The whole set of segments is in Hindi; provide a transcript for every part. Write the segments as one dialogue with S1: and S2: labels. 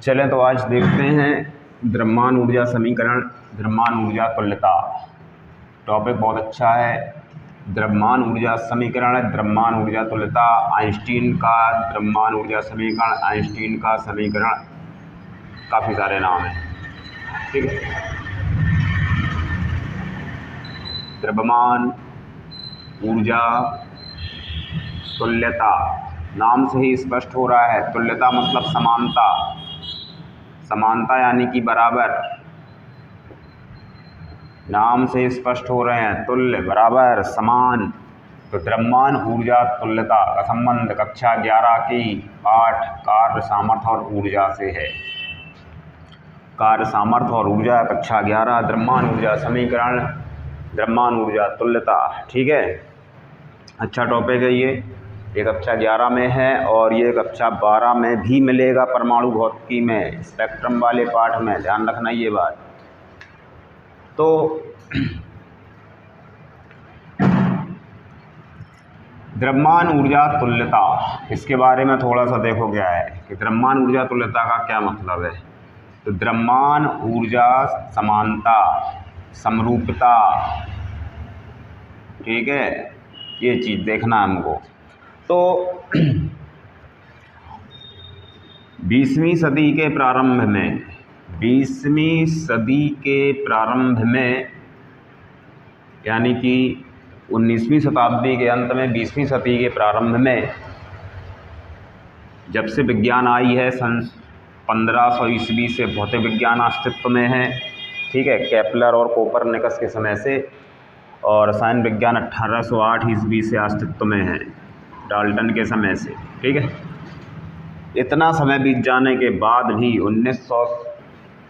S1: चलें तो आज देखते हैं द्रव्यमान ऊर्जा समीकरण, द्रव्यमान ऊर्जा तुल्यता। टॉपिक बहुत अच्छा है। द्रव्यमान ऊर्जा समीकरण, द्रव्यमान ऊर्जा तुल्यता, आइंस्टीन का द्रव्यमान ऊर्जा समीकरण, आइंस्टीन का समीकरण, काफ़ी सारे नाम हैं। ठीक है, द्रव्यमान ऊर्जा तुल्यता, नाम से ही स्पष्ट हो रहा है। तुल्यता मतलब समानता, समानता यानी कि बराबर। नाम से स्पष्ट हो रहे हैं, तुल्य, बराबर, समान। तो द्रव्यमान ऊर्जा तुल्यता का संबंध कक्षा 11 की पाठ कार्य सामर्थ्य और ऊर्जा से है। कार्य सामर्थ्य और ऊर्जा, कक्षा 11, द्रव्यमान ऊर्जा समीकरण, द्रव्यमान ऊर्जा तुल्यता। ठीक है, अच्छा टॉपिक है ये कक्षा 11 में है और ये कक्षा 12 में भी मिलेगा, परमाणु भौतिकी में, स्पेक्ट्रम वाले पाठ में। ध्यान रखना ये बात। तो द्रव्यमान ऊर्जा तुल्यता, इसके बारे में थोड़ा सा देखो क्या है कि द्रव्यमान ऊर्जा तुल्यता का क्या मतलब है। तो द्रव्यमान ऊर्जा समानता, समरूपता, ठीक है, ये चीज़ देखना हमको। तो 20वीं सदी के प्रारंभ में, 20वीं सदी के प्रारंभ में, यानी कि 19वीं शताब्दी के अंत में 20वीं सदी के प्रारंभ में, जब से विज्ञान आई है, सन 1500 ईस्वी से भौतिक विज्ञान अस्तित्व में है। ठीक है, केपलर और कोपरनिकस के समय से, और रसायन विज्ञान 1808 ईस्वी से अस्तित्व में है, डाल्टन के समय से। ठीक है, इतना समय बीत जाने के बाद भी 1900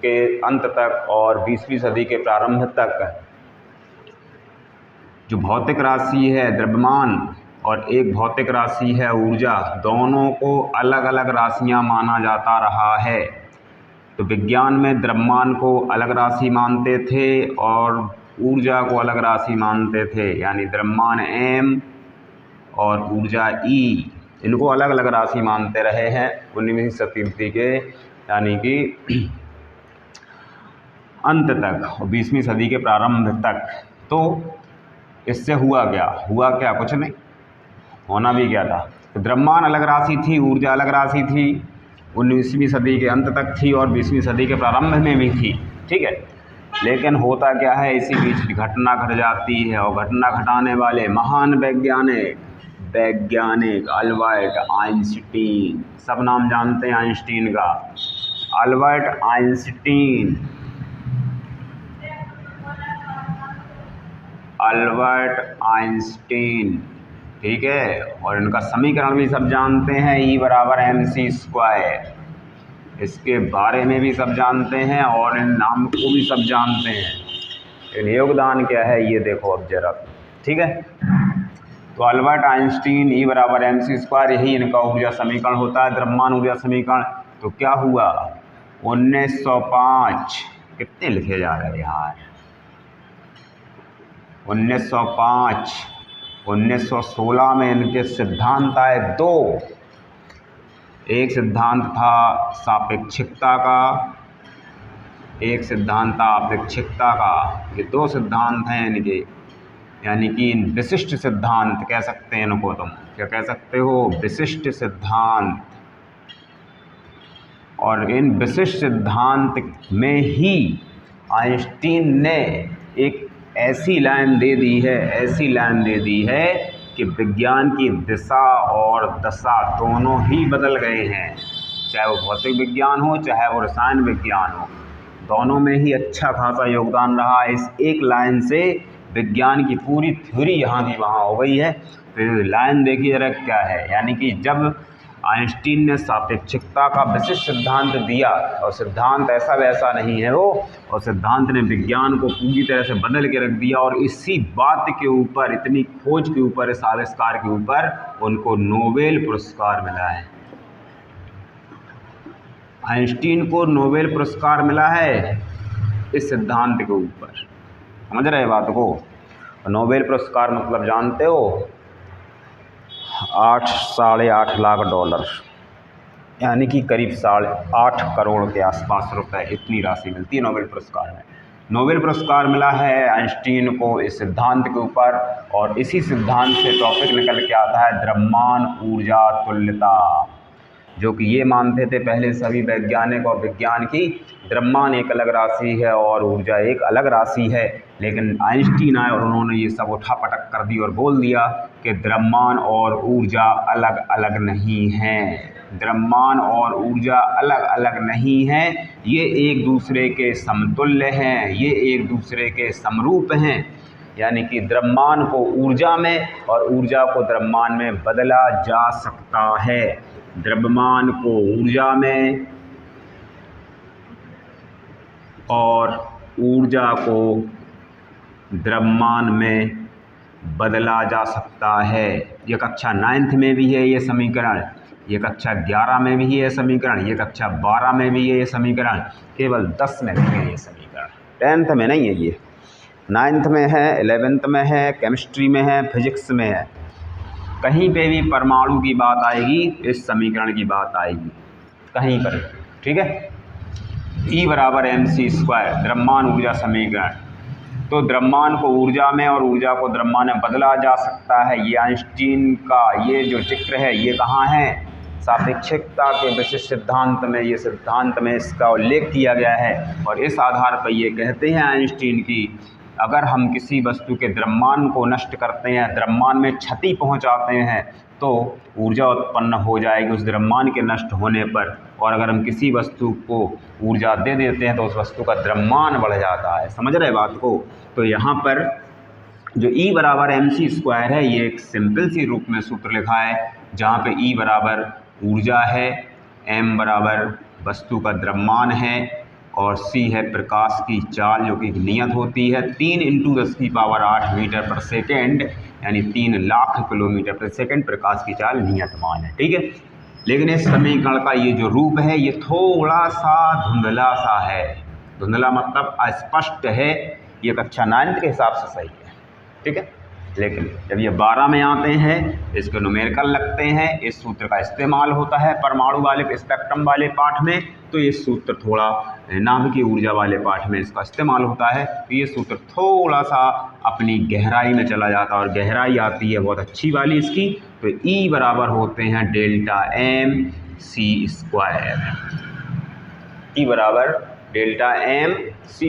S1: के अंत तक और 20वीं सदी के प्रारंभ तक जो भौतिक राशि है द्रव्यमान और एक भौतिक राशि है ऊर्जा, दोनों को अलग अलग राशियां माना जाता रहा है। तो विज्ञान में द्रव्यमान को अलग राशि मानते थे और ऊर्जा को अलग राशि मानते थे, यानी द्रव्यमान m और ऊर्जा E, इनको अलग अलग राशि मानते रहे हैं 19वीं शताब्दी के, यानी कि अंत तक और 20वीं सदी के प्रारंभ तक। तो इससे हुआ क्या, कुछ नहीं, होना भी क्या था। तो द्रव्यमान अलग राशि थी, ऊर्जा अलग राशि थी, 19वीं सदी के अंत तक थी और 20वीं सदी के प्रारंभ में भी थी। ठीक है, लेकिन होता क्या है, इसी बीच घटना घट जाती है और घटना घटाने वाले महान वैज्ञानिक अल्बर्ट आइंस्टीन, सब नाम जानते हैं आइंस्टीन का, अल्बर्ट आइंस्टीन। ठीक है, और इनका समीकरण भी सब जानते हैं, E बराबर mc²। इसके बारे में भी सब जानते हैं और इन नाम को भी सब जानते हैं। इन योगदान क्या है ये देखो अब जरा। ठीक है, तो अल्बर्ट आइंस्टीन, E बराबर mc², यही इनका ऊर्जा समीकरण होता है, द्रव्यमान ऊर्जा समीकरण। तो क्या हुआ, 1905, कितने लिखे जा रहे हैं यार, 1905, 1916 में इनके सिद्धांत आए दो। एक सिद्धांत था सापेक्षिकता का, एक सिद्धांत था अपेक्षिकता का। ये दो सिद्धांत हैं इनके, यानी कि विशिष्ट सिद्धांत कह सकते हैं इनको। तुम क्या कह सकते हो, विशिष्ट सिद्धांत। और इन विशिष्ट सिद्धांत में ही आइंस्टीन ने एक ऐसी लाइन दे दी है कि विज्ञान की दिशा और दशा दोनों ही बदल गए हैं। चाहे वो भौतिक विज्ञान हो, चाहे वो रसायन विज्ञान हो, दोनों में ही अच्छा खासा योगदान रहा। इस एक लाइन से विज्ञान की पूरी थ्योरी यहाँ की वहाँ हो गई है। फिर लाइन देखिए जरा क्या है, यानी कि जब आइंस्टीन ने सापेक्षिकता का विशिष्ट सिद्धांत दिया, और सिद्धांत ऐसा वैसा नहीं है वो, और सिद्धांत ने विज्ञान को पूरी तरह से बदल के रख दिया। और इसी बात के ऊपर, इतनी खोज के ऊपर, इस आविष्कार के ऊपर उनको नोबेल पुरस्कार मिला है। आइंस्टीन को नोबेल पुरस्कार मिला है इस सिद्धांत के ऊपर। समझ रहे बात को। नोबेल पुरस्कार मतलब जानते हो, 8 साढ़े 8 लाख डॉलर। यानी कि करीब 8.5 करोड़ के आसपास रुपए, इतनी राशि मिलती है नोबेल पुरस्कार में। नोबेल पुरस्कार मिला है आइंस्टीन को इस सिद्धांत के ऊपर, और इसी सिद्धांत से टॉपिक निकल के आता है द्रव्यमान ऊर्जा तुल्यता, जो कि ये मानते थे पहले सभी वैज्ञानिक और विज्ञान की द्रव्यमान एक अलग राशि है और ऊर्जा एक अलग राशि है। लेकिन आइंस्टीन आए और उन्होंने ये सब उठापटक कर दी और बोल दिया कि द्रव्यमान और ऊर्जा अलग अलग नहीं हैं, द्रव्यमान और ऊर्जा अलग अलग नहीं हैं, ये एक दूसरे के समतुल्य हैं, ये एक दूसरे के समरूप हैं। यानी कि द्रव्यमान को ऊर्जा में और ऊर्जा को द्रव्यमान में बदला जा सकता है। द्रव्यमान को ऊर्जा में और ऊर्जा को द्रव्यमान में बदला जा सकता है। ये कक्षा 9th में भी है ये समीकरण, ये कक्षा 11 में भी है ये समीकरण, ये कक्षा 12 में भी है ये समीकरण, केवल 10 में नहीं है ये समीकरण। 10th में नहीं है ये, 9th में है, 11th में है, केमिस्ट्री में है, फिजिक्स में है। कहीं पे भी परमाणु की बात आएगी इस समीकरण की बात आएगी, कहीं पर, ठीक है। E बराबर mc² द्रव्यमान ऊर्जा समीकरण। तो द्रव्यमान को ऊर्जा में और ऊर्जा को द्रव्यमान में बदला जा सकता है। ये आइंस्टीन का ये जो चित्र है ये कहाँ है, सापेक्षिकता के विशिष्ट सिद्धांत में, ये सिद्धांत में इसका उल्लेख किया गया है। और इस आधार पर ये कहते हैं आइंस्टीन की अगर हम किसी वस्तु के द्रव्यमान को नष्ट करते हैं, द्रव्यमान में क्षति पहुंचाते हैं, तो ऊर्जा उत्पन्न हो जाएगी उस द्रव्यमान के नष्ट होने पर। और अगर हम किसी वस्तु को ऊर्जा दे देते हैं तो उस वस्तु का द्रव्यमान बढ़ जाता है। समझ रहे बात को। तो यहाँ पर जो E बराबर mc² है ये एक सिंपल सी रूप में सूत्र लिखा है, जहाँ पे E बराबर ऊर्जा है, m बराबर वस्तु का द्रव्यमान है और c है प्रकाश की चाल जो कि नियत होती है 3 × 10⁸ मीटर पर सेकेंड, यानी 3 लाख किलोमीटर पर सेकेंड प्रकाश की चाल नियत मान है, ठीक है। लेकिन इस समीकरण का ये जो रूप है ये थोड़ा सा धुंधला सा है, धुंधला मतलब अस्पष्ट है, ये कक्षा 9th के हिसाब से सही है, ठीक है। लेकिन जब ये 12 में आते हैं, इसके न्यूमेरिकल लगते हैं, इस सूत्र का इस्तेमाल होता है परमाणु वाले स्पेक्ट्रम वाले पाठ में, तो ये सूत्र थोड़ा नाभिकीय ऊर्जा वाले पाठ में इसका इस्तेमाल होता है। तो ये सूत्र थोड़ा सा अपनी गहराई में चला जाता है और गहराई आती है बहुत अच्छी वाली इसकी। तो E बराबर होते हैं Δmc², E बराबर Δmc²,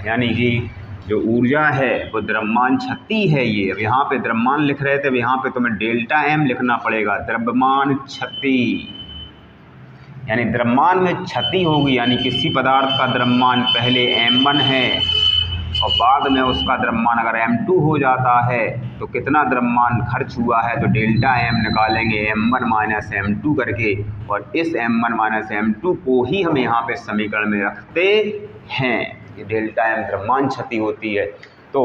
S1: यानी कि जो ऊर्जा है वो द्रव्यमान क्षति है। ये अब यहाँ पे द्रव्यमान लिख रहे थे, अब यहाँ पे तुम्हें ΔM लिखना पड़ेगा, द्रव्यमान क्षति, यानी द्रव्यमान में क्षति होगी। यानी किसी पदार्थ का द्रव्यमान पहले m1 है और बाद में उसका द्रव्यमान अगर m2 हो जाता है तो कितना द्रव्यमान खर्च हुआ है, तो ΔM निकालेंगे m1 माइनस m2 करके, और इस m1 - m2 को ही हम यहाँ पे समीकरण में रखते हैं। ये ΔM द्रव्यमान क्षति होती है। तो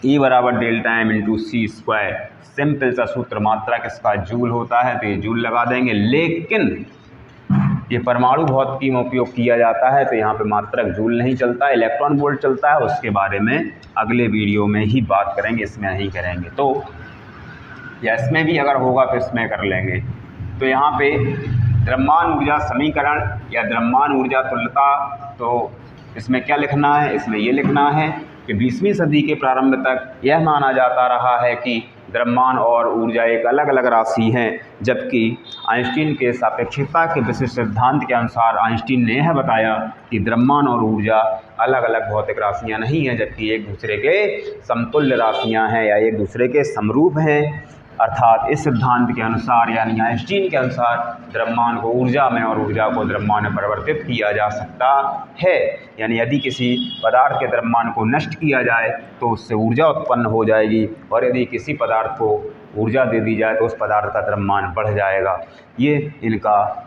S1: E बराबर ΔM × c², सिंपल सा सूत्र, मात्रा किसका जूल होता है, तो ये जूल लगा देंगे। लेकिन ये परमाणु भौतिकी में उपयोग किया जाता है तो यहाँ पे मात्रक जूल नहीं चलता, इलेक्ट्रॉन वोल्ट चलता है। उसके बारे में अगले वीडियो में ही बात करेंगे, इसमें नहीं करेंगे। तो या इसमें भी अगर होगा तो इसमें कर लेंगे। तो यहाँ पे द्रव्यमान ऊर्जा समीकरण या द्रव्यमान ऊर्जा तुल्यता, तो इसमें क्या लिखना है, इसमें ये लिखना है कि 20वीं सदी के प्रारंभ तक यह माना जाता रहा है कि द्रव्यमान और ऊर्जा एक अलग अलग राशि हैं, जबकि आइंस्टीन के सापेक्षिकता के विशिष्ट सिद्धांत के अनुसार आइंस्टीन ने यह बताया कि द्रव्यमान और ऊर्जा अलग अलग भौतिक राशियां नहीं हैं, जबकि एक दूसरे के समतुल्य राशियां हैं या एक दूसरे के समरूप हैं। अर्थात इस सिद्धांत के अनुसार यानी आइंस्टीन के अनुसार द्रव्यमान को ऊर्जा में और ऊर्जा को द्रव्यमान में परिवर्तित किया जा सकता है। यानी यदि किसी पदार्थ के द्रव्यमान को नष्ट किया जाए तो उससे ऊर्जा उत्पन्न हो जाएगी, और यदि किसी पदार्थ को ऊर्जा दे दी जाए तो उस पदार्थ का द्रव्यमान बढ़ जाएगा। ये इनका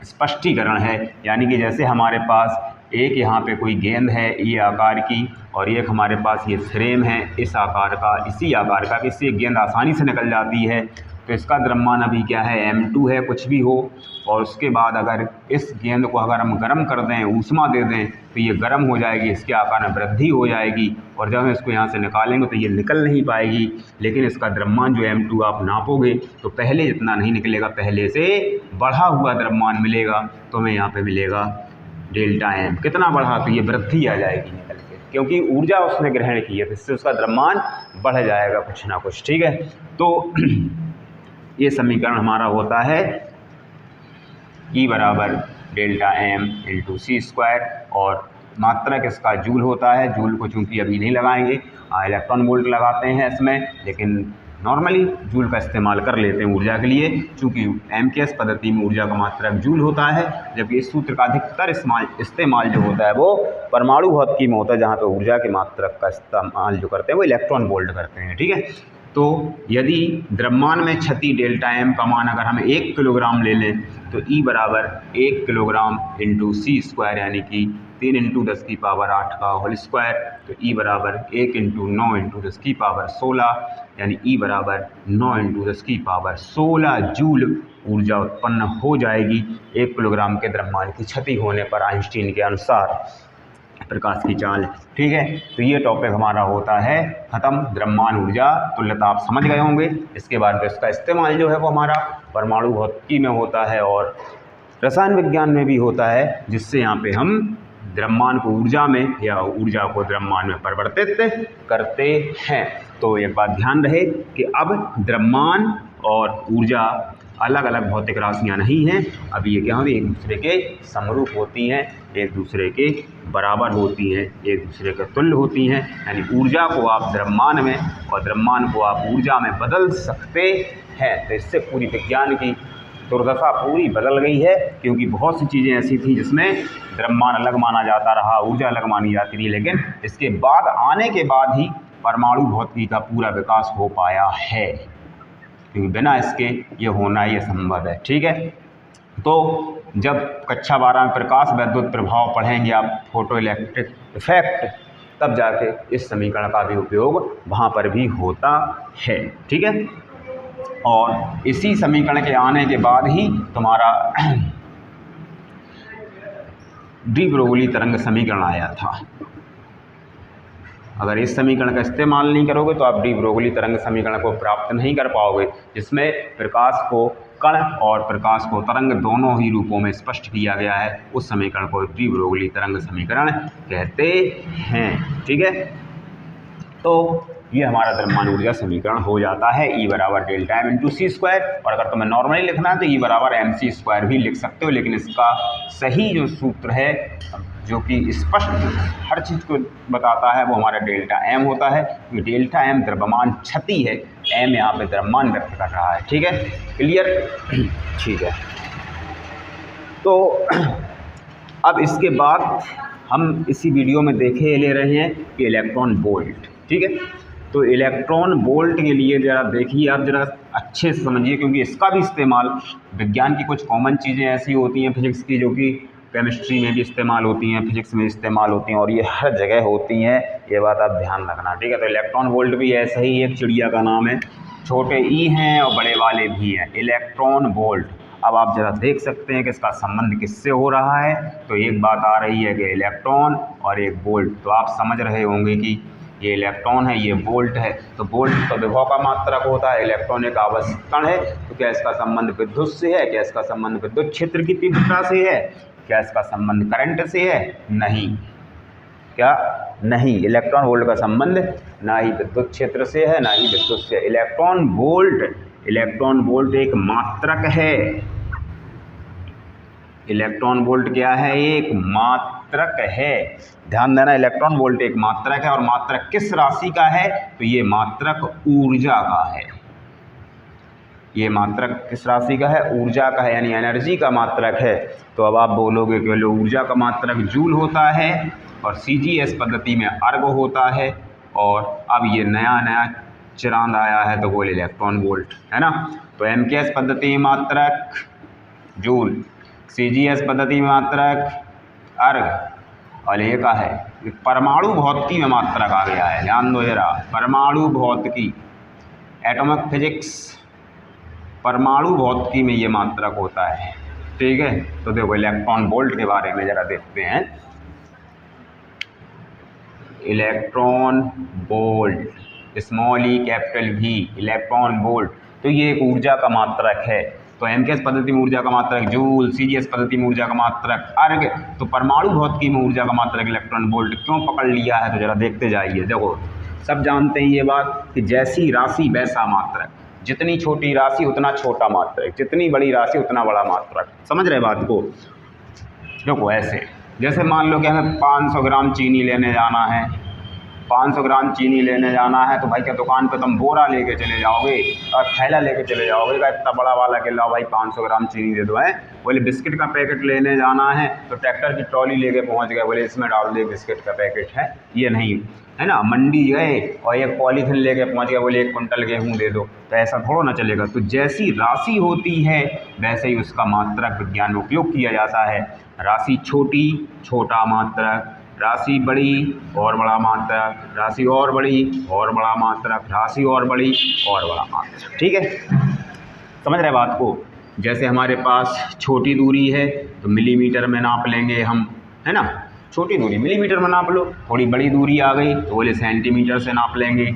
S1: स्पष्टीकरण है। यानी कि जैसे हमारे पास एक यहाँ पे कोई गेंद है ये आकार की, और एक हमारे पास ये फ्रेम है इस आकार का, इसी आकार का, इससे गेंद आसानी से निकल जाती है। तो इसका द्रव्यमान अभी क्या है, m2 है, कुछ भी हो। और उसके बाद अगर इस गेंद को अगर हम गर्म कर दें, ऊष्मा दे दें, तो ये गर्म हो जाएगी, इसके आकार में वृद्धि हो जाएगी, और जब हम इसको यहाँ से निकालेंगे तो ये निकल नहीं पाएगी। लेकिन इसका द्रव्यमान जो m2 आप नापोगे तो पहले जितना नहीं निकलेगा, पहले से बढ़ा हुआ द्रव्यमान मिलेगा। तो हमें यहाँ पे मिलेगा डेल्टा एम। कितना बढ़ा, तो ये वृद्धि आ जाएगी निकल के, क्योंकि ऊर्जा उसने ग्रहण की है, तो इससे उसका द्रव्यमान बढ़ जाएगा कुछ ना कुछ। ठीक है, तो ये समीकरण हमारा होता है E बराबर डेल्टा एम इंटू सी स्क्वायर, और मात्रक इसका जूल होता है। जूल को चूँकि अभी नहीं लगाएंगे, इलेक्ट्रॉन वोल्ट लगाते हैं इसमें, लेकिन नॉर्मली जूल का इस्तेमाल कर लेते हैं ऊर्जा के लिए, चूँकि एमकेएस पद्धति में ऊर्जा का मात्रक जूल होता है, जबकि इस सूत्र का अधिकतर इस्तेमाल जो होता है वो परमाणु भौतिकी में होता है, जहाँ पे ऊर्जा के मात्रक का इस्तेमाल जो करते हैं वो इलेक्ट्रॉन वोल्ट करते हैं। ठीक है, तो यदि द्रव्यमान में क्षति डेल्टा एम का मान अगर हम 1 किलोग्राम ले लें, तो E बराबर 1 किलोग्राम इंटू सी स्क्वायर, यानी कि 3 इंटू 10 की पावर 8 का होल स्क्वायर। तो E बराबर 1 इंटू 9 इंटू 10 की पावर 16, यानी E बराबर 9 इंटू 10 की पावर 16 जूल ऊर्जा उत्पन्न हो जाएगी 1 किलोग्राम के द्रव्यमान की क्षति होने पर, आइंस्टीन के अनुसार प्रकाश की चाल। ठीक है, तो ये टॉपिक हमारा होता है ख़त्म। द्रव्यमान ऊर्जा तुल्यता आप समझ गए होंगे। इसके बाद तो इसका इस्तेमाल जो है वो हमारा परमाणु भौतिकी में होता है और रसायन विज्ञान में भी होता है, जिससे यहाँ पे हम द्रव्यमान को ऊर्जा में या ऊर्जा को द्रव्यमान में परिवर्तित करते हैं। तो एक बात ध्यान रहे कि अब द्रव्यमान और ऊर्जा अलग अलग भौतिक राशियाँ नहीं हैं। अब ये क्या होती है, एक दूसरे के समरूप होती हैं, एक दूसरे के बराबर होती हैं, एक दूसरे के तुल्य होती हैं। यानी ऊर्जा को आप द्रव्यमान में और द्रव्यमान को आप ऊर्जा में बदल सकते हैं। तो इससे पूरी विज्ञान की दुर्दशा पूरी बदल गई है, क्योंकि बहुत सी चीज़ें ऐसी थी जिसमें द्रव्यमान अलग माना जाता रहा, ऊर्जा अलग मानी जाती रही, लेकिन इसके बाद आने के बाद ही परमाणु भौतिकी का पूरा विकास हो पाया है, क्योंकि बिना इसके ये होना ही असंभव है। ठीक है, तो जब कक्षा 12 में प्रकाश वैद्युत प्रभाव पढ़ेंगे आप, फोटो इलेक्ट्रिक इफेक्ट, तब जाके इस समीकरण का भी उपयोग वहाँ पर भी होता है। ठीक है, और इसी समीकरण के आने के बाद ही तुम्हारा डी ब्रोगली तरंग समीकरण आया था। अगर इस समीकरण का इस्तेमाल नहीं करोगे तो आप डी ब्रोगली तरंग समीकरण को प्राप्त नहीं कर पाओगे, जिसमें प्रकाश को कण और प्रकाश को तरंग दोनों ही रूपों में स्पष्ट किया गया है। उस समीकरण को डी ब्रोगली तरंग समीकरण कहते हैं। ठीक है, तो ये हमारा द्रव्यमान ऊर्जा समीकरण हो जाता है E बराबर डेल्टा एम इंटू सी स्क्वायर। और अगर तुम्हें नॉर्मली लिखना है तो E बराबर एम सी स्क्वायर भी लिख सकते हो, लेकिन इसका सही जो सूत्र है जो कि स्पष्ट हर चीज़ को बताता है वो हमारा डेल्टा एम होता है, क्योंकि डेल्टा एम द्रव्यमान क्षति है, एम यहाँ पे द्रव्यमान व्यक्त कर रहा है। ठीक है, क्लियर? ठीक है, तो अब इसके बाद हम इसी वीडियो में देखे ले रहे हैं कि इलेक्ट्रॉन वोल्ट। ठीक है, तो इलेक्ट्रॉन वोल्ट के लिए ज़रा देखिए, आप ज़रा अच्छे से समझिए, क्योंकि इसका भी इस्तेमाल विज्ञान की कुछ कॉमन चीज़ें ऐसी होती हैं फिजिक्स की, जो कि केमिस्ट्री में भी इस्तेमाल होती हैं, फिजिक्स में इस्तेमाल होती हैं, और ये हर जगह होती हैं। ये बात आप ध्यान रखना। ठीक है, तो इलेक्ट्रॉन वोल्ट भी ऐसा ही एक चिड़िया का नाम है, छोटे ई हैं और बड़े वाले भी हैं, इलेक्ट्रॉन वोल्ट। अब आप ज़रा देख सकते हैं कि इसका संबंध किससे हो रहा है। तो एक बात आ रही है कि इलेक्ट्रॉन और एक वोल्ट, तो आप समझ रहे होंगे कि ये इलेक्ट्रॉन है, ये वोल्ट है। तो वोल्ट तो विभव का मात्रक होता है, इलेक्ट्रॉन एक आवर्त कण है। तो क्या इसका संबंध विद्युत से है? क्या इसका संबंध विद्युत क्षेत्र की तीव्रता से है? क्या इसका संबंध करंट से है? नहीं। क्या? नहीं। इलेक्ट्रॉन वोल्ट का संबंध ना ही विद्युत क्षेत्र से है, ना ही विद्युत से। इलेक्ट्रॉन वोल्ट एक मात्रक है। इलेक्ट्रॉन वोल्ट क्या है? एक मात्रक है। ध्यान देना, इलेक्ट्रॉन वोल्ट एक मात्रक है। और मात्रक किस राशि का है? तो ये मात्रक ऊर्जा का है। ये मात्रक किस राशि का है? ऊर्जा का है, यानी एनर्जी का मात्रक है। तो अब आप बोलोगे कि लो ऊर्जा का मात्रक जूल होता है और CGS पद्धति में अर्ग होता है, और अब ये नया चिरांद आया है तो बोले इलेक्ट्रॉन वोल्ट, है ना। तो MKS पद्धति में मात्रक जूल, CGS पद्धति में मात्रक अर्ग, और ये का है परमाणु भौतिकी में मात्रक आ गया है। ध्यान दो जरा, परमाणु भौतिकी, एटॉमिक फिजिक्स परमाणु भौतिकी में ये मात्रक होता है, ठीक है। तो देखो इलेक्ट्रॉन वोल्ट के बारे में जरा देखते हैं। Electron volt, small E capital V, electron volt, तो ये एक ऊर्जा का मात्रक है। तो एमकेएस पद्धति में ऊर्जा का मात्रक जूल, सीजीएस पद्धति में ऊर्जा का मात्रक अर्ग, तो परमाणु भौतिकी में ऊर्जा का मात्रक इलेक्ट्रॉन वोल्ट क्यों पकड़ लिया है, तो जरा देखते जाइए। देखो सब जानते हैं ये बात कि जैसी राशि वैसा मात्रक, जितनी छोटी राशि उतना छोटा मात्रक, जितनी बड़ी राशि उतना बड़ा मात्रक। समझ रहे बात को? देखो ऐसे जैसे मान लो कि हमें 500 ग्राम चीनी लेने जाना है, 500 ग्राम चीनी लेने जाना है, तो भाई क्या दुकान पे तुम बोरा लेके चले जाओगे और थैला लेके चले जाओगे का इतना बड़ा वाला कि लाओ भाई 500 ग्राम चीनी दे दो है। बोले बिस्किट का पैकेट लेने जाना है तो ट्रैक्टर की ट्रॉली लेके पहुंच गए, बोले इसमें डाल दे बिस्किट का पैकेट है, ये नहीं है ना। मंडी गए और एक पॉलीथिन लेके पहुंच गए, बोले 1 कुंटल गेहूँ दे दो, तो ऐसा थोड़ा ना चलेगा। तो जैसी राशि होती है वैसे ही उसका मात्रक विज्ञान में उपयोग किया जाता है। राशि छोटी छोटा मात्रक, राशि बड़ी और बड़ा मात्रक, राशि और बड़ी और बड़ा मात्रक, राशि और बड़ी और बड़ा मात्रक, ठीक है। समझ रहे बात को? जैसे हमारे पास छोटी दूरी है तो मिलीमीटर में नाप लेंगे हम, है ना, छोटी दूरी मिलीमीटर में नाप लो। थोड़ी बड़ी दूरी आ गई तो बोले सेंटीमीटर से नाप लेंगे,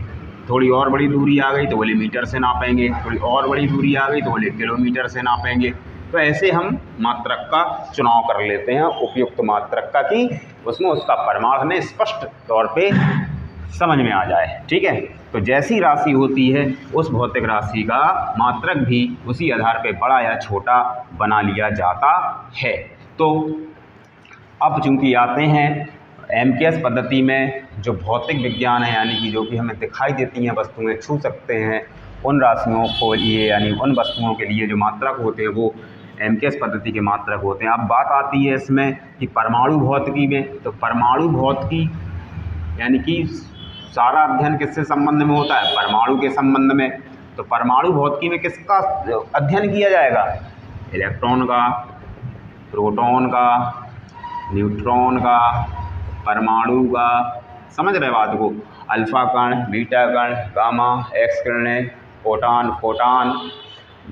S1: थोड़ी और बड़ी दूरी आ गई तो बोले मीटर से नापेंगे, थोड़ी और बड़ी दूरी आ गई तो बोले किलोमीटर से नापेंगे। तो ऐसे हम मात्रक का चुनाव कर लेते हैं, उपयुक्त मात्रक का, कि उसमें उसका परिमाण हमें स्पष्ट तौर पे समझ में आ जाए, ठीक है। तो जैसी राशि होती है उस भौतिक राशि का मात्रक भी उसी आधार पे बड़ा या छोटा बना लिया जाता है। तो अब चूंकि आते हैं एमकेएस पद्धति में जो भौतिक विज्ञान है, यानी कि जो कि हमें दिखाई देती हैं वस्तुएं, छू सकते हैं, उन राशियों को लिए यानी उन वस्तुओं के लिए जो मात्रक होते हैं वो एमकेएस पद्धति के मात्रक होते हैं। अब बात आती है इसमें कि परमाणु भौतिकी में, तो परमाणु भौतिकी यानी कि सारा अध्ययन किससे संबंध में होता है? परमाणु के संबंध में। तो परमाणु भौतिकी में किसका अध्ययन किया जाएगा? इलेक्ट्रॉन का, प्रोटॉन का, न्यूट्रॉन का, परमाणु का। समझ रहे बात को? अल्फा कण, बीटा कण, गामा, एक्स किरणें, फोटान, फोटान,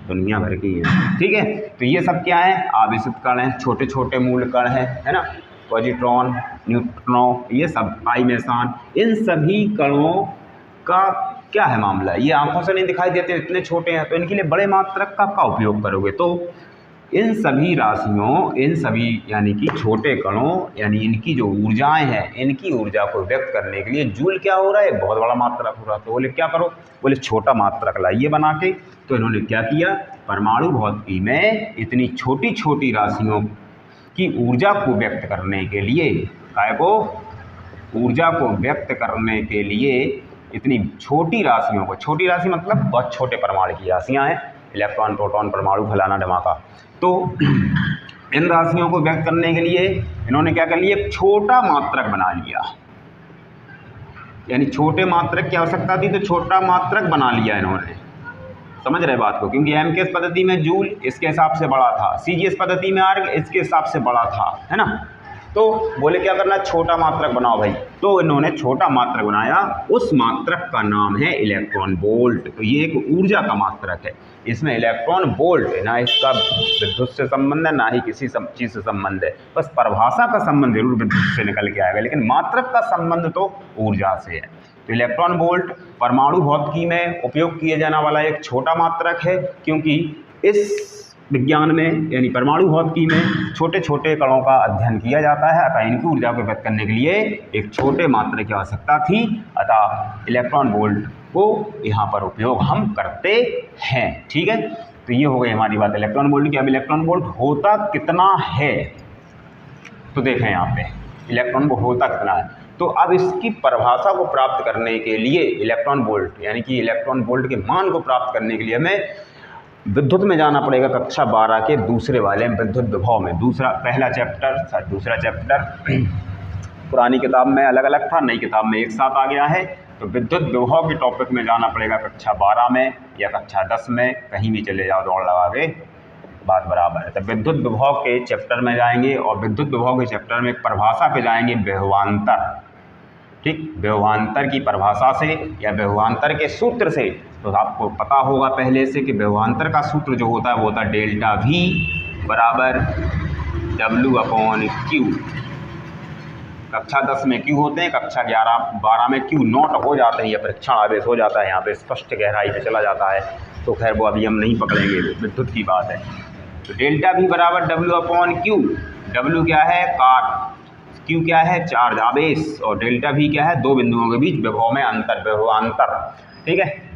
S1: दुनिया भर की है, ठीक है। तो ये सब क्या है? आवेशित कण हैं, छोटे छोटे मूल कण हैं, है ना, पॉजिट्रॉन, न्यूट्रॉन, ये सब आई मेसान। इन सभी कणों का क्या है मामला? ये आंखों से नहीं दिखाई देते, इतने छोटे हैं, तो इनके लिए बड़े मात्रक का उपयोग करोगे। तो इन सभी राशियों, इन सभी यानी कि छोटे कणों, यानी इनकी जो ऊर्जाएं हैं, इनकी ऊर्जा को व्यक्त करने के लिए जूल क्या हो रहा है? बहुत बड़ा मात्रक हो रहा है। तो बोले क्या करो? बोले छोटा मात्रक लाइए बना के। तो इन्होंने क्या किया? परमाणु भौतिकी में इतनी छोटी छोटी राशियों की ऊर्जा को व्यक्त करने के लिए, काय को ऊर्जा को व्यक्त करने के लिए इतनी छोटी राशियों को, छोटी राशि मतलब बहुत छोटे परमाणु की राशियाँ हैं, इलेक्ट्रॉन, प्रोटॉन, परमाणु, फलाना ढमाका, तो इन राशियों को व्यक्त करने के लिए इन्होंने क्या कर लिया? एक छोटा मात्रक बना लिया। यानी छोटे मात्रक की आवश्यकता थी तो छोटा मात्रक बना लिया इन्होंने। समझ रहे बात को? क्योंकि एमकेएस पद्धति में जूल इसके हिसाब से बड़ा था, सीजीएस पद्धति में अर्ग इसके हिसाब से बड़ा था, है ना। तो बोले क्या करना? छोटा मात्रक बनाओ भाई। तो इन्होंने छोटा मात्रक बनाया, उस मात्रक का नाम है इलेक्ट्रॉन वोल्ट। तो ये एक ऊर्जा का मात्रक है, इसमें इलेक्ट्रॉन वोल्ट है, ना इसका विद्युत से संबंध है ना ही किसी चीज़ से संबंध है। बस परिभाषा का संबंध जरूर विद्युत से निकल के आएगा, लेकिन मात्रक का संबंध तो ऊर्जा से है। तो इलेक्ट्रॉन वोल्ट परमाणु भौतिकी में उपयोग किया जाने वाला एक छोटा मात्रक है, क्योंकि इस विज्ञान में यानी परमाणु भौतिकी में छोटे छोटे कणों का अध्ययन किया जाता है, अतः इनकी ऊर्जा को व्यक्त करने के लिए एक छोटे मात्रक की आवश्यकता थी, अतः इलेक्ट्रॉन वोल्ट को यहाँ पर उपयोग हम करते हैं, ठीक है। तो ये हो गई हमारी बात इलेक्ट्रॉन वोल्ट की। अब इलेक्ट्रॉन वोल्ट होता कितना है, तो देखें यहाँ पे इलेक्ट्रॉन वोल्ट होता कितना है। तो अब इसकी परिभाषा को प्राप्त करने के लिए इलेक्ट्रॉन वोल्ट यानी कि इलेक्ट्रॉन वोल्ट के मान को प्राप्त करने के लिए हमें विद्युत में जाना पड़ेगा। कक्षा 12 के दूसरे वाले विद्युत विभव में, पहला चैप्टर, दूसरा चैप्टर पुरानी किताब में अलग अलग था, नई किताब में एक साथ आ गया है। तो विद्युत विभव के टॉपिक में जाना पड़ेगा कक्षा 12 में या कक्षा 10 में, कहीं भी चले जाओ दौड़ लगा के, बात बराबर है। तो विद्युत विभव के चैप्टर में जाएंगे और विद्युत विभव के चैप्टर में एक परिभाषा पे जाएंगे, विभवांतर, ठीक। विभवांतर की परिभाषा से या विभवांतर के सूत्र से तो आपको पता होगा पहले से कि विभवांतर का सूत्र जो होता है वो होता है डेल्टा V बराबर W/Q। कक्षा 10 में Q होते हैं, कक्षा 11-12 में Q नॉट हो जाते हैं या परीक्षण आवेश हो जाता है, यहाँ पे स्पष्ट गहराई पे चला जाता है। तो खैर वो अभी हम नहीं पकड़ेंगे, विद्युत की बात है। तो डेल्टा V बराबर W/Q। W क्या है? कार, Q क्या है? चार्ज आवेश, और डेल्टा V क्या है? दो बिंदुओं के बीच विभव में अंतर, विभवांतर। ठीक है,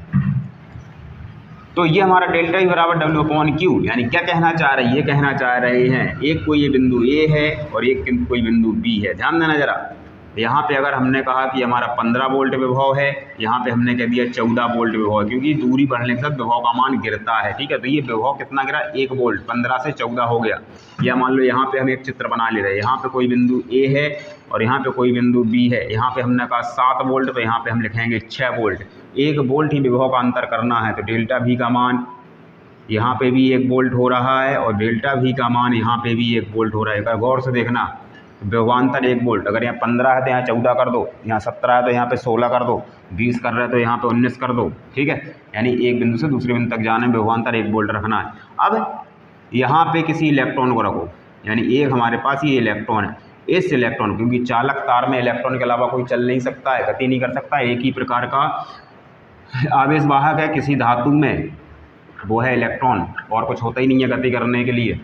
S1: तो ये हमारा डेल्टा V बराबर W/Q। यानी क्या कहना चाह रही है? ये कहना चाह रहे हैं एक कोई ये बिंदु A है और एक कोई बिंदु B है। ध्यान देना जरा, यहाँ पे अगर हमने कहा कि हमारा 15 वोल्ट विभव है, यहाँ पे हमने कह दिया 14 वोल्ट विभव है, क्योंकि दूरी बढ़ने के साथ विभव का मान गिरता है। ठीक है, तो ये विभव कितना गिरा? 1 वोल्ट, 15 से 14 हो गया। या मान लो यहाँ पे हम एक चित्र बना ले रहे हैं, यहाँ पे कोई बिंदु A है और यहाँ पे कोई बिंदु B है। यहाँ पे हमने कहा 7 वोल्ट, तो यहाँ पे हम लिखेंगे 6 वोल्ट। 1 वोल्ट ही विभव का अंतर करना है, तो डेल्टा V का मान यहाँ पे भी 1 वोल्ट हो रहा है और डेल्टा V का मान यहाँ पे भी 1 वोल्ट हो रहा है। गौर से देखना, विभवांतर 1 वोल्ट। अगर यहाँ 15 है तो यहाँ 14 कर दो, यहाँ 17 है तो यहाँ पे 16 कर दो, 20 कर रहे हैं तो यहाँ पे 19 कर दो। ठीक है, यानी एक बिंदु से दूसरे बिंदु तक जाने में विभवांतर 1 वोल्ट रखना है। अब यहाँ पे किसी इलेक्ट्रॉन को रखो, यानी एक हमारे पास ये इलेक्ट्रॉन है। इस इलेक्ट्रॉन, क्योंकि चालक तार में इलेक्ट्रॉन के अलावा कोई चल नहीं सकता है, गति नहीं कर सकता, एक ही प्रकार का आवेश वाहक है किसी धातु में, वो है इलेक्ट्रॉन, और कुछ होता ही नहीं है गति करने के लिए,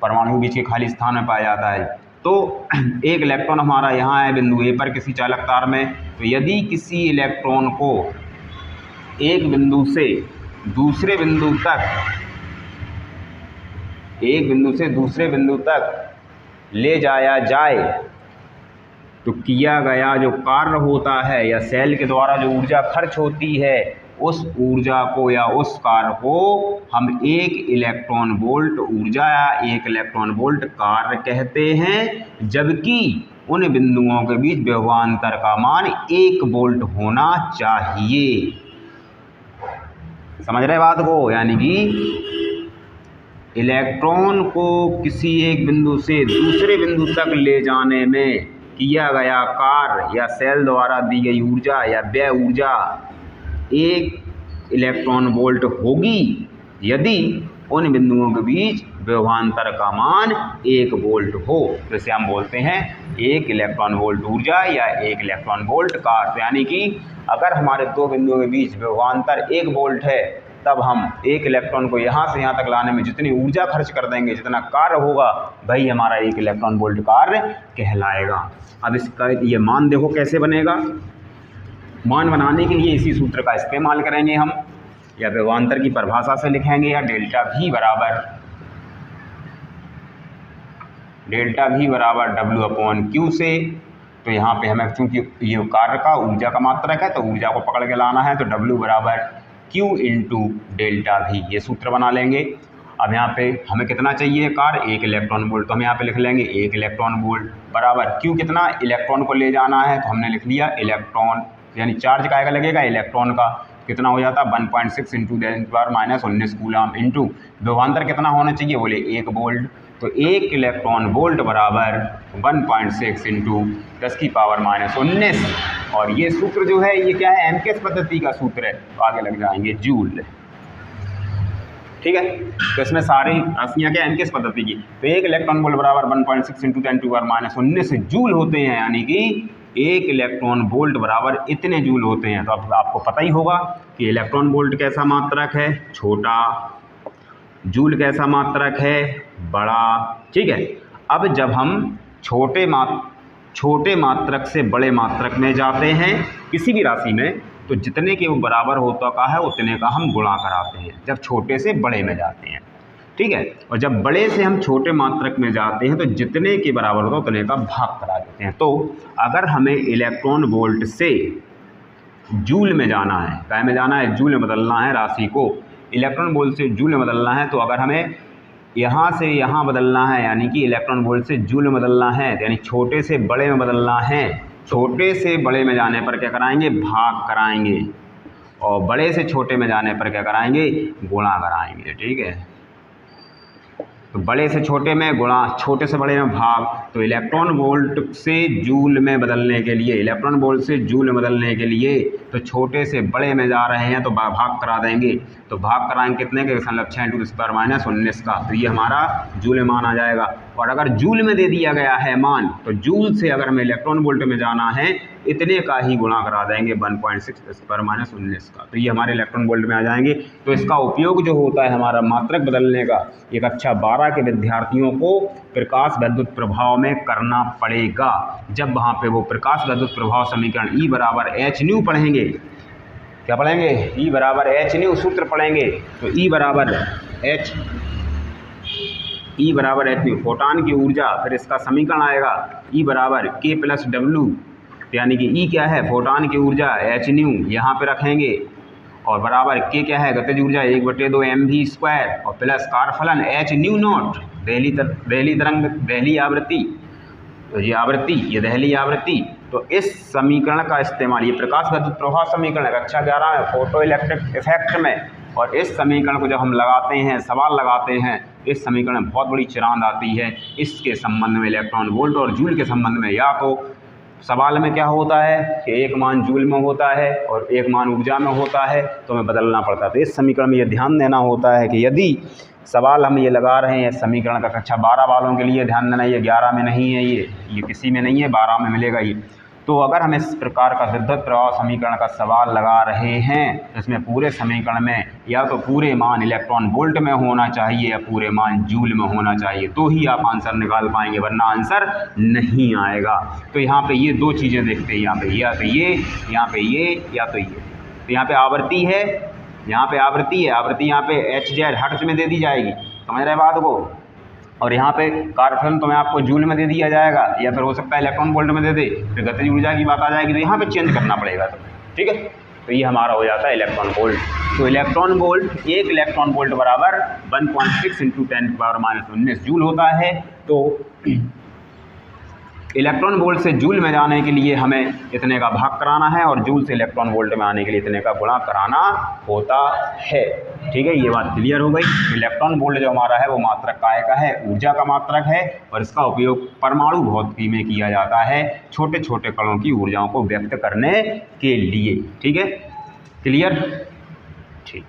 S1: परमाणु बीच के खाली स्थान में पाया जाता है। तो एक इलेक्ट्रॉन हमारा यहाँ है बिंदु A पर किसी चालक तार में, तो यदि किसी इलेक्ट्रॉन को एक बिंदु से दूसरे बिंदु तक ले जाया जाए, तो किया गया जो कार्य होता है या सेल के द्वारा जो ऊर्जा खर्च होती है, उस ऊर्जा को या उस कार्य को हम 1 इलेक्ट्रॉन वोल्ट ऊर्जा या 1 इलेक्ट्रॉन वोल्ट कार्य कहते हैं। जबकि उन बिंदुओं के बीच विभवांतर का मान 1 वोल्ट होना चाहिए। समझ रहे बात को? यानी कि इलेक्ट्रॉन को किसी एक बिंदु से दूसरे बिंदु तक ले जाने में किया गया कार्य या सेल द्वारा दी गई ऊर्जा या व्यय ऊर्जा 1 इलेक्ट्रॉन वोल्ट होगी, यदि उन बिंदुओं के बीच विभवांतर का मान 1 वोल्ट हो। तो इसे हम बोलते हैं 1 इलेक्ट्रॉन वोल्ट ऊर्जा या 1 इलेक्ट्रॉन वोल्ट कार्य। यानी कि अगर हमारे दो बिंदुओं के बीच विभवांतर 1 वोल्ट है, तब हम 1 इलेक्ट्रॉन को यहाँ से यहाँ तक लाने में जितनी ऊर्जा खर्च कर देंगे, जितना कार्य होगा, वही हमारा 1 इलेक्ट्रॉन वोल्ट कार्य कहलाएगा। अब इसका ये मान देखो कैसे बनेगा। मान बनाने के लिए इसी सूत्र का इस्तेमाल करेंगे हम, या विभवांतर की परिभाषा से लिखेंगे, या डेल्टा V बराबर W/Q से। तो यहाँ पे हमें चूंकि ये कार्य का ऊर्जा का मात्रक है, तो ऊर्जा को पकड़ के लाना है, तो W बराबर Q × डेल्टा V, ये सूत्र बना लेंगे। अब यहाँ पे हमें कितना चाहिए कार्य? 1 इलेक्ट्रॉन वोल्ट, तो हम यहाँ पे लिख लेंगे 1 इलेक्ट्रॉन वोल्ट बराबर Q कितना? इलेक्ट्रॉन को ले जाना है, तो हमने लिख लिया इलेक्ट्रॉन, यानी चार्ज का लगेगा इलेक्ट्रॉन का, कितना हो जाता है 1.6 × 10⁻⁻19 कूलम इंटू विभवांतर कितना होना चाहिए? बोले 1 वोल्ट। तो 1 इलेक्ट्रॉन वोल्ट बराबर 1.6 × 10⁻⁻19, और ये सूत्र जो है ये क्या है? एमकेस पद्धति का सूत्र है, तो आगे लग जाएंगे जूल। ठीक है, तो इसमें सारी राशियाँ क्या एमकेस पद्धति की। तो 1 इलेक्ट्रॉन वोल्ट बराबर 1.6 × 10⁻⁻19 जूल होते हैं, यानी कि 1 इलेक्ट्रॉन वोल्ट बराबर इतने जूल होते हैं। तो अब आपको पता ही होगा कि इलेक्ट्रॉन वोल्ट कैसा मात्रक है? छोटा। जूल कैसा मात्रक है? बड़ा। ठीक है, अब जब हम छोटे मात्रक से बड़े मात्रक में जाते हैं किसी भी राशि में, तो जितने के वो बराबर होता का है उतने का हम गुणा कराते हैं, जब छोटे से बड़े में जाते हैं। ठीक है, और जब बड़े से हम छोटे मात्रक में जाते हैं तो जितने के बराबर होता है उतने का भाग करा देते हैं। तो अगर हमें इलेक्ट्रॉन वोल्ट से जूल में जाना है, क्या में जाना है? जूल में बदलना है राशि को। इलेक्ट्रॉन वोल्ट से जूल में बदलना है, तो अगर हमें यहाँ से यहाँ बदलना है, यानी कि इलेक्ट्रॉन वोल्ट से जूल में बदलना है, यानी छोटे से बड़े में बदलना है। छोटे से बड़े में जाने पर क्या कराएंगे? भाग कराएंगे, और बड़े से छोटे में जाने पर क्या कराएंगे? गुणा कराएंगे। ठीक है, तो बड़े से छोटे में गुणा, छोटे से बड़े में भाग। तो इलेक्ट्रॉन वोल्ट से जूल में बदलने के लिए, इलेक्ट्रॉन वोल्ट से जूल में बदलने के लिए तो छोटे से बड़े में जा रहे हैं तो भाग करा देंगे। तो भाग कराएंगे कितने के, 6×10⁻⁻⁹ का। तो ये हमारा जूल में मान आ जाएगा। और अगर जूल में दे दिया गया है मान, तो जूल से अगर हमें इलेक्ट्रॉन वोल्ट में जाना है इतने का ही गुणा करा देंगे 1.6×10⁻⁹ का। तो ये हमारे इलेक्ट्रॉन वोल्ट में आ जाएंगे। तो इसका उपयोग जो होता है हमारा मात्रक बदलने का, एक कक्षा 12 के विद्यार्थियों को प्रकाश विद्युत प्रभाव में करना पड़ेगा। जब वहाँ पे वो प्रकाश विद्युत प्रभाव समीकरण E बराबर h पढ़ेंगे, क्या पढ़ेंगे, E बराबर h सूत्र पढ़ेंगे। तो E बराबर h फोटॉन की ऊर्जा, फिर इसका समीकरण आएगा E बराबर k+w, यानी कि E क्या है, फोटॉन की ऊर्जा, h यहाँ पे रखेंगे और बराबर k क्या है, गतिज ऊर्जा 1/2 mv², और प्लस कारफलन h0, दहली तरंग, दहली आवृत्ति, तो ये आवृत्ति, ये दहली आवृत्ति। तो इस समीकरण का इस्तेमाल, ये प्रकाश विद्युत प्रभाव समीकरण कक्षा 11 में फोटो इलेक्ट्रिक इफेक्ट में, और इस समीकरण को जब हम लगाते हैं, सवाल लगाते हैं, इस समीकरण में बहुत बड़ी चिरांद आती है। इसके संबंध में इलेक्ट्रॉन वोल्ट और जूल के संबंध में, या तो सवाल में क्या होता है कि एक मान जूल में होता है और एक मान ऊर्जा में होता है, तो हमें बदलना पड़ता है। तो इस समीकरण में ये ध्यान देना होता है कि यदि सवाल हम ये लगा रहे हैं समीकरण का, कक्षा 12 वालों के लिए ध्यान देना, ये 11 में नहीं है, ये किसी में नहीं है, 12 में मिलेगा ये। तो अगर हम इस प्रकार का विद्युत प्रवाह समीकरण का सवाल लगा रहे हैं, इसमें पूरे समीकरण में या तो पूरे मान इलेक्ट्रॉन वोल्ट में होना चाहिए या पूरे मान जूल में होना चाहिए, तो ही आप आंसर निकाल पाएंगे, वरना आंसर नहीं आएगा। तो यहाँ पे ये दो चीज़ें देखते हैं, यहाँ पे या तो ये, यहाँ पे ये, या तो ये। तो यहाँ पे आवृत्ति है, यहाँ पे आवृत्ति है, आवृत्ति यहाँ पे Hz हर्ट्ज में दे दी जाएगी, समझ रहे बात को। और यहाँ पे कारफलन तो मैं आपको जूल में दे दिया जाएगा, या फिर हो सकता है इलेक्ट्रॉन वोल्ट में दे दे, फिर गतिज ऊर्जा की बात आ जाएगी तो यहाँ पे चेंज करना पड़ेगा। तो ठीक है, तो ये हमारा हो जाता है इलेक्ट्रॉन वोल्ट। तो इलेक्ट्रॉन वोल्ट, एक इलेक्ट्रॉन वोल्ट बराबर 1.6 × 10⁻⁻⁹ जूल होता है। तो इलेक्ट्रॉन वोल्ट से जूल में जाने के लिए हमें इतने का भाग कराना है और जूल से इलेक्ट्रॉन वोल्ट में आने के लिए इतने का गुणा कराना होता है। ठीक है, ये बात क्लियर हो गई। इलेक्ट्रॉन वोल्ट जो हमारा है वो मात्रक काय का है, ऊर्जा का मात्रक है, और इसका उपयोग परमाणु भौतिकी में किया जाता है छोटे छोटे कणों की ऊर्जाओं को व्यक्त करने के लिए। ठीक है, क्लियर, ठीक।